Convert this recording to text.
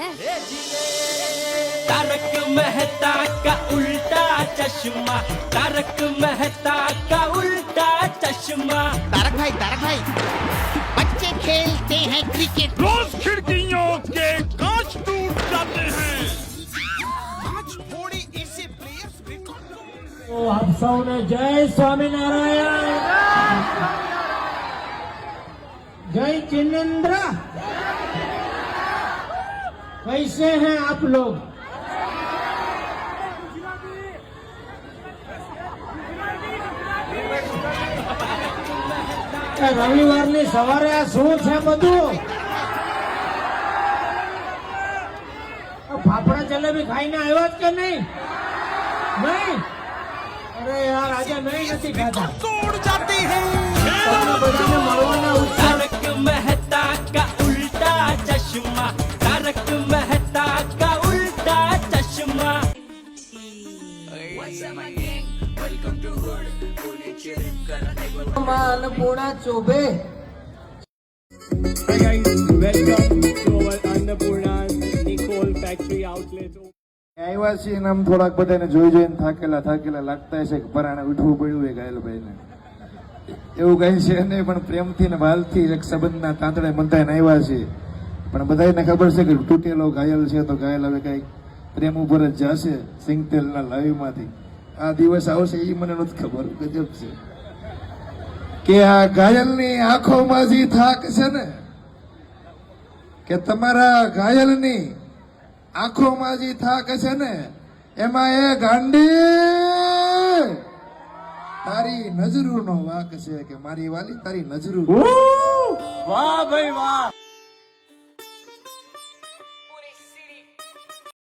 है। तारक मेहता का उल्टा चश्मा, तारक मेहता का उल्टा चश्मा। तारक भाई बच्चे खेलते हैं क्रिकेट, रोज खिड़कियों के कांच टूट जाते हैं। आज थोड़े ऐसे प्लेयर्स तो आप सबने जय स्वामीनारायण, जय जिनेन्द्र। कैसे हैं आप लोग? રવિવારની સવારે આ શું છે બધું? ફાફડા જલેબી ખાઈને આવ્યો જ કે નહીં? નહીં? અરે યાર આજે નહીં નથી ખાતા. तोड़ जाते हैं। તમને બધાને મળવાના ઉત્સાહ. तारक मेहता का उल्टा चश्मा, तारक मेहता का उल्टा चश्मा। Annapurna Choubey. Hi guys, welcome to our Annapurna Nicole Factory Outlet. આવ્યા છીએ ને આમ થોડાક બધાને જોઈને થાકેલા લાગતા હશે કે પરાણે ઉઠવું પડ્યું હોય ઘાયલભાઈને. એવું કઈ છે નહીં, પણ પ્રેમથી ને વાલથી એક સંબંધના તાંતડે બંધાઈને આવ્યા છે. પણ બધાને ખબર છે કે તૂટેલો ઘાયલ છે તો ઘાયલ હવે કઈ પ્રેમ ઉપર જ જશે સિંગતેલના લાઈવમાંથી. આ દિવસ આવશે એ મને નથી ખબર. ગજબ છે કે આ ઘાયલની આંખોમાં જે થાક છે ને, કે તમારા ઘાયલની આંખોમાં જે થાક છે ને, એમાં એ ગાંડી તારી નજરૂનો વાક છે કે મારી વાલી તારી નજરૂ. વાહ ભાઈ વાહ.